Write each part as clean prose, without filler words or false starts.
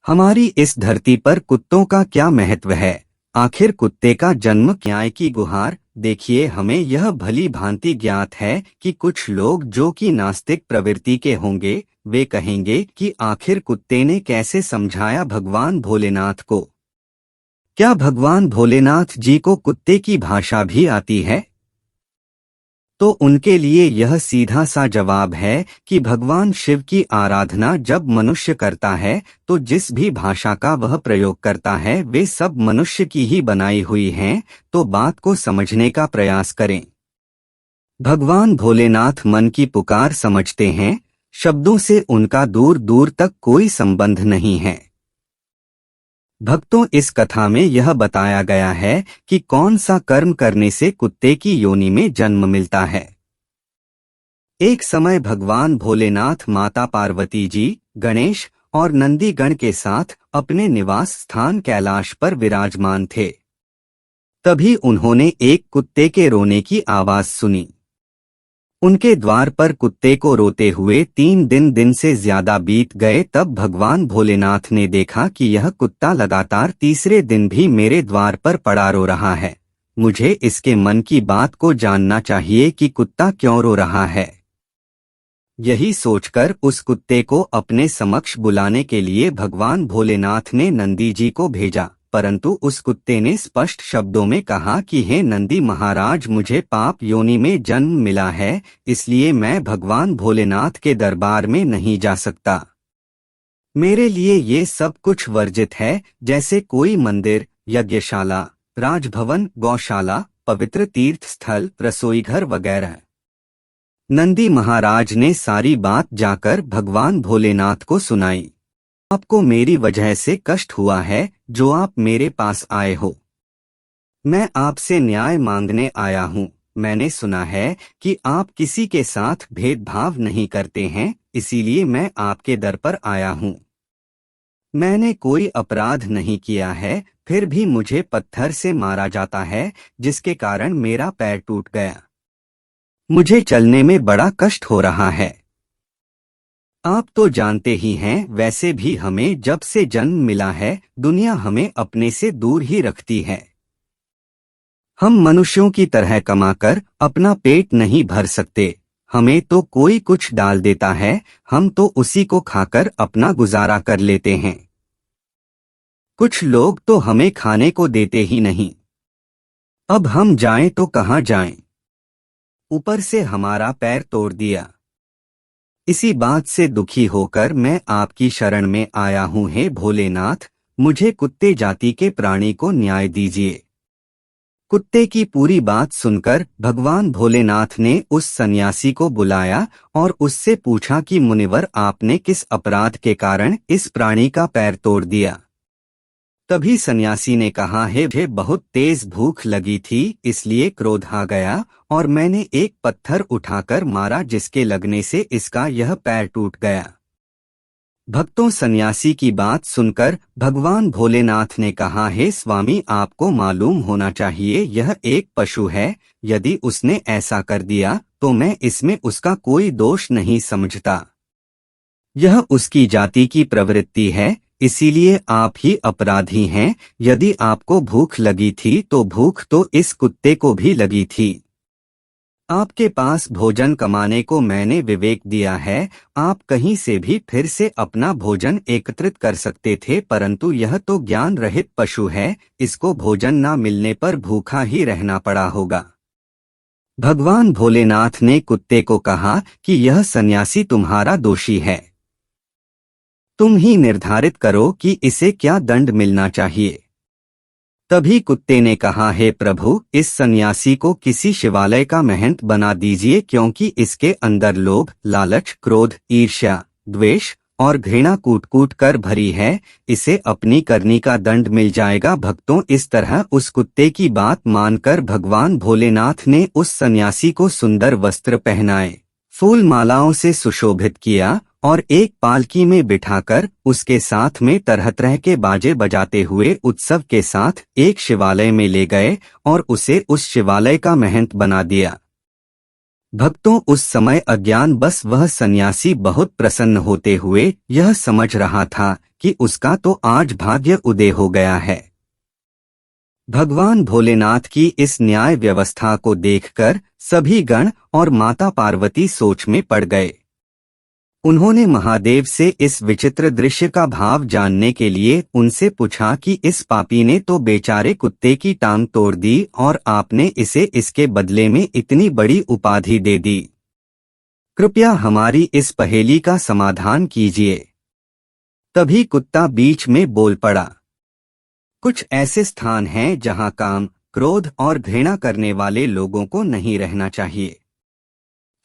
हमारी इस धरती पर कुत्तों का क्या महत्व है? आखिर कुत्ते का जन्म न्याय की गुहार। देखिए, हमें यह भली भांति ज्ञात है कि कुछ लोग जो कि नास्तिक प्रवृत्ति के होंगे, वे कहेंगे कि आखिर कुत्ते ने कैसे समझाया भगवान भोलेनाथ को। क्या भगवान भोलेनाथ जी को कुत्ते की भाषा भी आती है? तो उनके लिए यह सीधा सा जवाब है कि भगवान शिव की आराधना जब मनुष्य करता है तो जिस भी भाषा का वह प्रयोग करता है वे सब मनुष्य की ही बनाई हुई हैं। तो बात को समझने का प्रयास करें। भगवान भोलेनाथ मन की पुकार समझते हैं, शब्दों से उनका दूर दूर तक कोई संबंध नहीं है। भक्तों, इस कथा में यह बताया गया है कि कौन सा कर्म करने से कुत्ते की योनि में जन्म मिलता है। एक समय भगवान भोलेनाथ माता पार्वती जी, गणेश और नंदी गण के साथ अपने निवास स्थान कैलाश पर विराजमान थे। तभी उन्होंने एक कुत्ते के रोने की आवाज सुनी। उनके द्वार पर कुत्ते को रोते हुए 3 दिन से ज्यादा बीत गए। तब भगवान भोलेनाथ ने देखा कि यह कुत्ता लगातार तीसरे दिन भी मेरे द्वार पर पड़ा रो रहा है। मुझे इसके मन की बात को जानना चाहिए कि कुत्ता क्यों रो रहा है। यही सोचकर उस कुत्ते को अपने समक्ष बुलाने के लिए भगवान भोलेनाथ ने नंदी जी को भेजा, परंतु उस कुत्ते ने स्पष्ट शब्दों में कहा कि हे नंदी महाराज, मुझे पाप योनि में जन्म मिला है, इसलिए मैं भगवान भोलेनाथ के दरबार में नहीं जा सकता। मेरे लिए ये सब कुछ वर्जित है, जैसे कोई मंदिर, यज्ञशाला, राजभवन, गौशाला, पवित्र तीर्थ स्थल, रसोईघर वगैरह। नंदी महाराज ने सारी बात जाकर भगवान भोलेनाथ को सुनाई। आपको मेरी वजह से कष्ट हुआ है जो आप मेरे पास आए हो। मैं आपसे न्याय मांगने आया हूँ। मैंने सुना है कि आप किसी के साथ भेदभाव नहीं करते हैं, इसीलिए मैं आपके दर पर आया हूँ। मैंने कोई अपराध नहीं किया है, फिर भी मुझे पत्थर से मारा जाता है, जिसके कारण मेरा पैर टूट गया। मुझे चलने में बड़ा कष्ट हो रहा है। आप तो जानते ही हैं, वैसे भी हमें जब से जन्म मिला है दुनिया हमें अपने से दूर ही रखती है। हम मनुष्यों की तरह कमाकर अपना पेट नहीं भर सकते। हमें तो कोई कुछ डाल देता है, हम तो उसी को खाकर अपना गुजारा कर लेते हैं। कुछ लोग तो हमें खाने को देते ही नहीं। अब हम जाएं तो कहाँ जाएं? ऊपर से हमारा पैर तोड़ दिया। इसी बात से दुखी होकर मैं आपकी शरण में आया हूँ। हे भोलेनाथ, मुझे कुत्ते जाति के प्राणी को न्याय दीजिए। कुत्ते की पूरी बात सुनकर भगवान भोलेनाथ ने उस सन्यासी को बुलाया और उससे पूछा कि मुनिवर, आपने किस अपराध के कारण इस प्राणी का पैर तोड़ दिया? तभी सन्यासी ने कहा, हे मुझे बहुत तेज भूख लगी थी, इसलिए क्रोध आ गया और मैंने एक पत्थर उठाकर मारा, जिसके लगने से इसका यह पैर टूट गया। भक्तों, सन्यासी की बात सुनकर भगवान भोलेनाथ ने कहा, हे स्वामी, आपको मालूम होना चाहिए यह एक पशु है। यदि उसने ऐसा कर दिया तो मैं इसमें उसका कोई दोष नहीं समझता। यह उसकी जाति की प्रवृत्ति है, इसीलिए आप ही अपराधी हैं। यदि आपको भूख लगी थी तो भूख तो इस कुत्ते को भी लगी थी। आपके पास भोजन कमाने को मैंने विवेक दिया है, आप कहीं से भी फिर से अपना भोजन एकत्रित कर सकते थे, परंतु यह तो ज्ञान रहित पशु है, इसको भोजन न मिलने पर भूखा ही रहना पड़ा होगा। भगवान भोलेनाथ ने कुत्ते को कहा कि यह सन्यासी तुम्हारा दोषी है। तुम ही निर्धारित करो कि इसे क्या दंड मिलना चाहिए। तभी कुत्ते ने कहा, हे प्रभु, इस सन्यासी को किसी शिवालय का महंत बना दीजिए, क्योंकि इसके अंदर लोभ, लालच, क्रोध, ईर्ष्या, द्वेष और घृणा कूट कूट कर भरी है। इसे अपनी करनी का दंड मिल जाएगा। भक्तों, इस तरह उस कुत्ते की बात मानकर भगवान भोलेनाथ ने उस सन्यासी को सुंदर वस्त्र पहनाए, फूल मालाओं से सुशोभित किया और एक पालकी में बिठाकर उसके साथ में तरह तरह के बाजे बजाते हुए उत्सव के साथ एक शिवालय में ले गए और उसे उस शिवालय का महंत बना दिया। भक्तों, उस समय अज्ञान बस वह सन्यासी बहुत प्रसन्न होते हुए यह समझ रहा था कि उसका तो आज भाग्य उदय हो गया है। भगवान भोलेनाथ की इस न्याय व्यवस्था को देखकर सभी गण और माता पार्वती सोच में पड़ गए। उन्होंने महादेव से इस विचित्र दृश्य का भाव जानने के लिए उनसे पूछा कि इस पापी ने तो बेचारे कुत्ते की टांग तोड़ दी और आपने इसे इसके बदले में इतनी बड़ी उपाधि दे दी। कृपया हमारी इस पहेली का समाधान कीजिए। तभी कुत्ता बीच में बोल पड़ा। कुछ ऐसे स्थान हैं जहां काम, क्रोध और घृणा करने वाले लोगों को नहीं रहना चाहिए।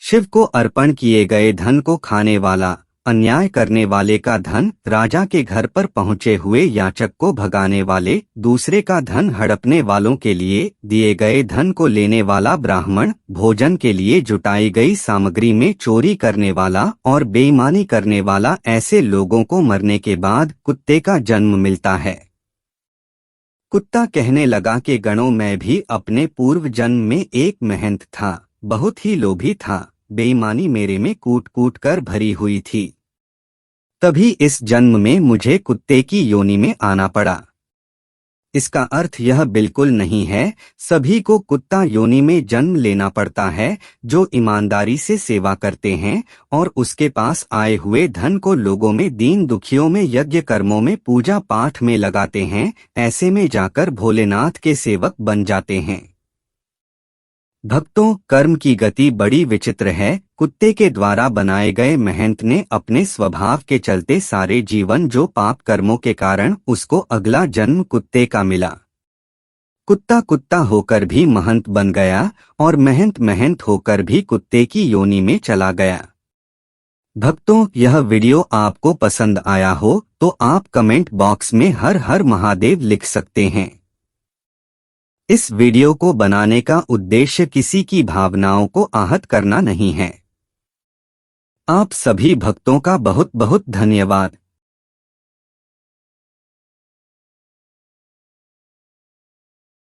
शिव को अर्पण किए गए धन को खाने वाला, अन्याय करने वाले का धन, राजा के घर पर पहुंचे हुए याचक को भगाने वाले, दूसरे का धन हड़पने वालों के लिए दिए गए धन को लेने वाला ब्राह्मण, भोजन के लिए जुटाई गई सामग्री में चोरी करने वाला और बेईमानी करने वाला, ऐसे लोगों को मरने के बाद कुत्ते का जन्म मिलता है। कुत्ता कहने लगा कि गणों, मैं भी अपने पूर्व जन्म में एक महंत था, बहुत ही लोभी था, बेईमानी मेरे में कूट कूट कर भरी हुई थी। तभी इस जन्म में मुझे कुत्ते की योनि में आना पड़ा। इसका अर्थ यह बिल्कुल नहीं है सभी को कुत्ता योनि में जन्म लेना पड़ता है। जो ईमानदारी से सेवा करते हैं और उसके पास आए हुए धन को लोगों में, दीन दुखियों में, यज्ञ कर्मों में, पूजा पाठ में लगाते हैं, ऐसे में जाकर भोलेनाथ के सेवक बन जाते हैं। भक्तों, कर्म की गति बड़ी विचित्र है। कुत्ते के द्वारा बनाए गए महंत ने अपने स्वभाव के चलते सारे जीवन जो पाप कर्मों के कारण उसको अगला जन्म कुत्ते का मिला। कुत्ता कुत्ता होकर भी महंत बन गया और महंत महंत होकर भी कुत्ते की योनि में चला गया। भक्तों, यह वीडियो आपको पसंद आया हो तो आप कमेंट बॉक्स में हर हर महादेव लिख सकते हैं। इस वीडियो को बनाने का उद्देश्य किसी की भावनाओं को आहत करना नहीं है। आप सभी भक्तों का बहुत बहुत धन्यवाद।